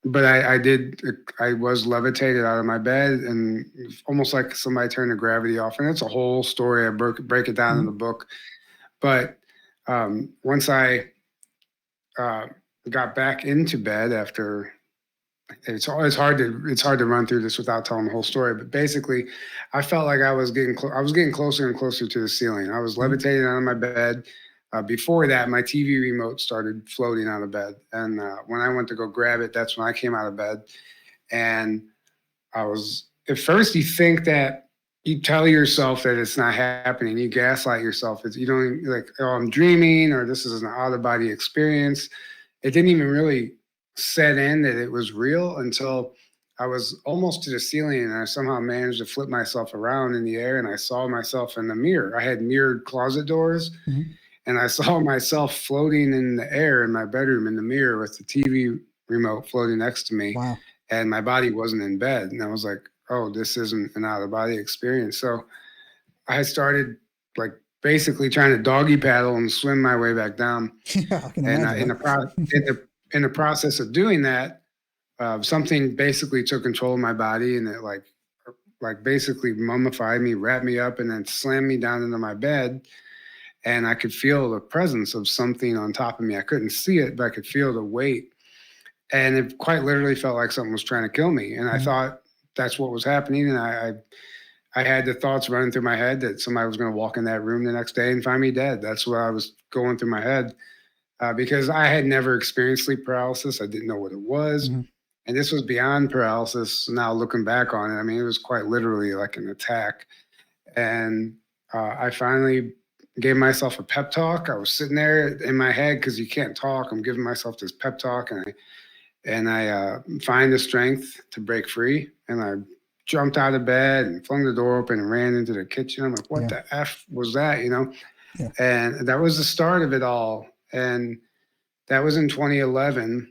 but I was levitated out of my bed and almost like somebody turned the gravity off. And it's a whole story. I break it down in the Mhm. book. But once I uh, got back into bed after it's hard to run through this without telling the whole story. But basically, I felt like I was getting closer and closer to the ceiling. I was Mhm. levitating out of my bed. Before that, my TV remote started floating out of bed, and when I went to go grab it, that's when I came out of bed. And I was at first you think that you tell yourself that it's not happening. You gaslight yourself. You don't like, oh, I'm dreaming or this is an out of body experience. It didn't even really set in that it was real until I was almost to the ceiling and I somehow managed to flip myself around in the air and I saw myself in the mirror. I had mirrored closet doors Mhm. and I saw myself floating in the air in my bedroom in the mirror with the TV remote floating next to me, Wow. and my body wasn't in bed. And I was like, "Oh, this isn't an out of body experience." So I started like basically trying to doggy paddle and swim my way back down. Yeah, I can And imagine that. in the process of doing that, something basically took control of my body, and it like basically mummified me, wrapped me up, and then slammed me down into my bed, and I could feel the presence of something on top of me. I couldn't see it, but I could feel the weight. And it quite literally felt like something was trying to kill me. And I Mhm. thought that's what was happening. And I had the thoughts running through my head that somebody was going to walk in that room the next day and find me dead. That's what I was going through my head because I had never experienced sleep paralysis. I didn't know what it was. Mhm. And this was beyond paralysis. Now looking back on it, I mean, it was quite literally like an attack. And I finally gave myself a pep talk. I was sitting there in my head because you can't talk. I'm giving myself this pep talk, and I find the strength to break free. And I jumped out of bed and flung the door open and ran into the kitchen. I'm like, what Yeah. the f was that? You know? Yeah. And that was the start of it all. And that was in 2011.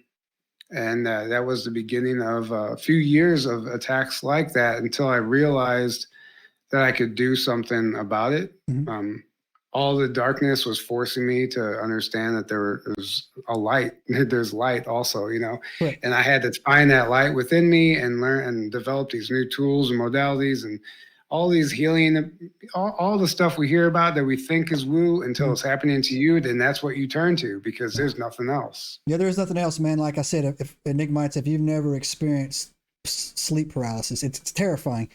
And that was the beginning of a few years of attacks like that until I realized that I could do something about it. Mhm. Um, all the darkness was forcing me to understand that was a light. There's light also, you know, Correct. and I had to find that light within me and learn and develop these new tools and modalities and all these healing, all the stuff we hear about that we think is woo until Mhm. it's happening to you. Then that's what you turn to because Yeah. there's nothing else. Yeah, there's nothing else, man. Like I said, if Enigmites, if you've never experienced sleep paralysis, it's terrifying.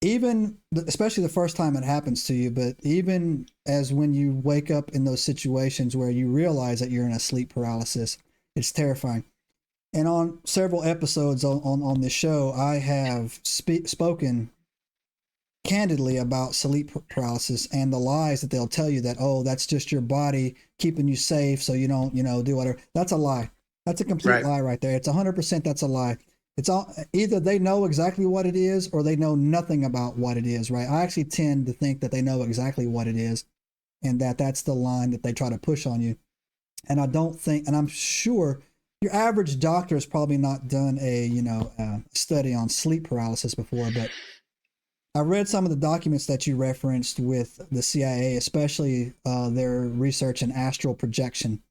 Even, especially the first time it happens to you, but even as when you wake up in those situations where you realize that you're in a sleep paralysis, it's terrifying. And on several episodes on this show, I have spoken candidly about sleep paralysis and the lies that they'll tell you that, oh, that's just your body keeping you safe so you don't, do whatever. That's a lie. That's a complete Right. lie right there. It's 100% that's a lie. It's all either they know exactly what it is or they know nothing about what it is, right? I actually tend to think that they know exactly what it is and that that's the line that they try to push on you. And I don't think, and I'm sure your average doctor has probably not done a, study on sleep paralysis before, but I read some of the documents that you referenced with the CIA, especially their research in astral projection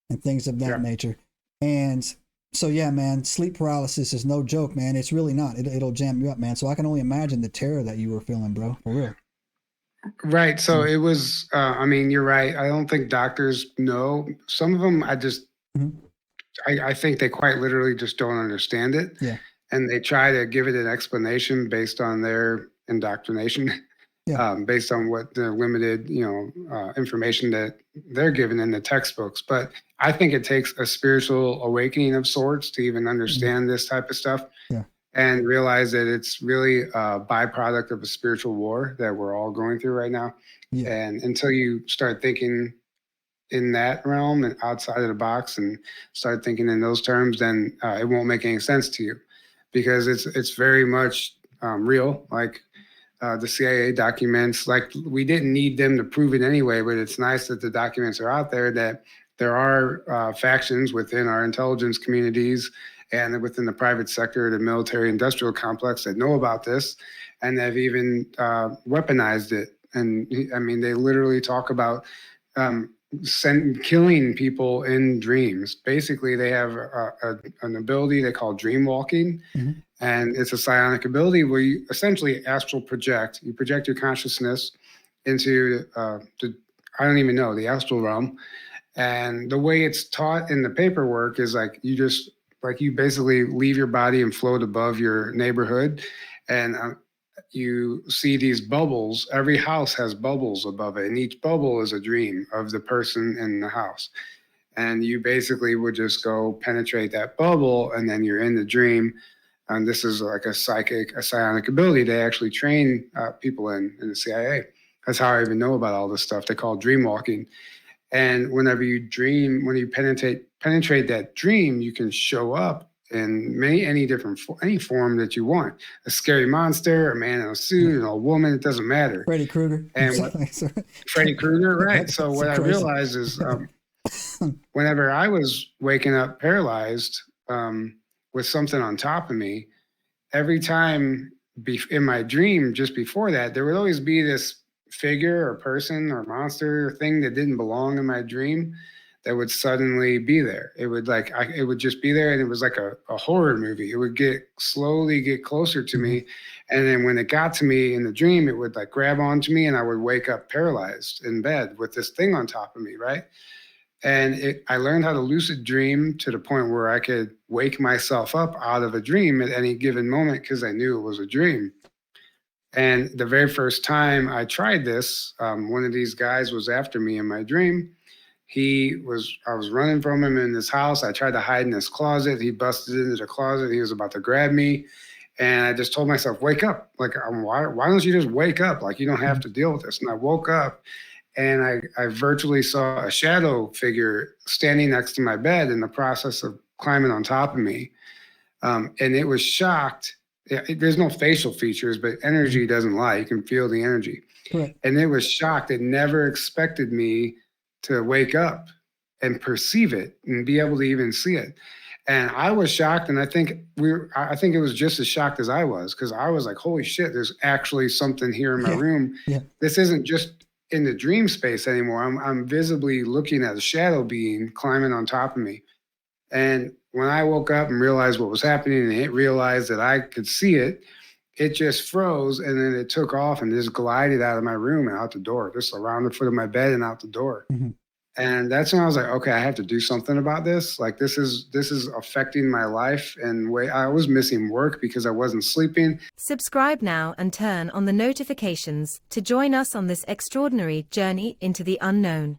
and things of that Yeah. nature. And so, yeah, man, sleep paralysis is no joke, man. It's really not. It'll jam you up, man. So I can only imagine the terror that you were feeling, bro, for real. Right. So Mm-hmm. it was, I mean, you're right. I don't think doctors know. Some of them, Mm-hmm. I think they quite literally just don't understand it. Yeah, And they try to give it an explanation based on their indoctrination, yeah, based on what the limited, information that they're given in the textbooks. But I think it takes a spiritual awakening of sorts to even mm-hmm. understand this type of stuff Yeah, and realize that it's really a byproduct of a spiritual war that we're all going through right now. yeah. And until you start thinking in that realm and outside of the box and start thinking in those terms, then it won't make any sense to you because it's very much real. Like the CIA documents, like we didn't need them to prove it anyway, but it's nice that the documents are out there that there are factions within our intelligence communities and within the private sector, the military industrial complex that know about this and have even weaponized it. And I mean, they literally talk about killing people in dreams. Basically, they have an ability they call dream walking, Mm-hmm. and it's a psionic ability where you essentially astral project. You project your consciousness into I don't even know, the astral realm. And the way it's taught in the paperwork is like you basically leave your body and float above your neighborhood, and you see these bubbles. Every house has bubbles above it, and each bubble is a dream of the person in the house. And you basically would just go penetrate that bubble, and then you're in the dream. And this is like a psionic ability they actually train people in the CIA. That's how I even know about all this stuff. They call it dream walking. And whenever you dream, when you penetrate that dream, you can show up in any form that you want. A scary monster, a man in a suit, an old woman, it doesn't matter. Freddy Krueger. And Freddy Krueger, right? So what I realized is whenever I was waking up paralyzed with something on top of me, every time in my dream, just before that, there would always be this figure or person or monster or thing that didn't belong in my dream that would suddenly be there. It would it would just be there, and it was like a horror movie. It would slowly get closer to me, and then when it got to me in the dream, it would like grab onto me, and I would wake up paralyzed in bed with this thing on top of me, right? And I learned how to lucid dream to the point where I could wake myself up out of a dream at any given moment because I knew it was a dream. And the very first time I tried this, one of these guys was after me in my dream. I was running from him in this house. I tried to hide in this closet. He busted into the closet. He was about to grab me. And I just told myself, wake up. Like, why don't you just wake up? Like, you don't have to deal with this. And I woke up, and I virtually saw a shadow figure standing next to my bed in the process of climbing on top of me. And it was shocked. There's no facial features, but energy doesn't lie. You can feel the energy. Correct. And it was shocked. It never expected me to wake up and perceive it and be able to even see it. And I was shocked. And I think it was just as shocked as I was, because I was like, holy shit, there's actually something here in my room. Yeah. This isn't just in the dream space anymore. I'm visibly looking at a shadow being climbing on top of me. And when I woke up and realized what was happening, and it realized that I could see it, it just froze, and then it took off and just glided out of my room and out the door, just around the foot of my bed and out the door. Mm-hmm. And that's when I was like, okay, I have to do something about this. Like, this is affecting my life. And I was missing work because I wasn't sleeping. Subscribe now and turn on the notifications to join us on this extraordinary journey into the unknown.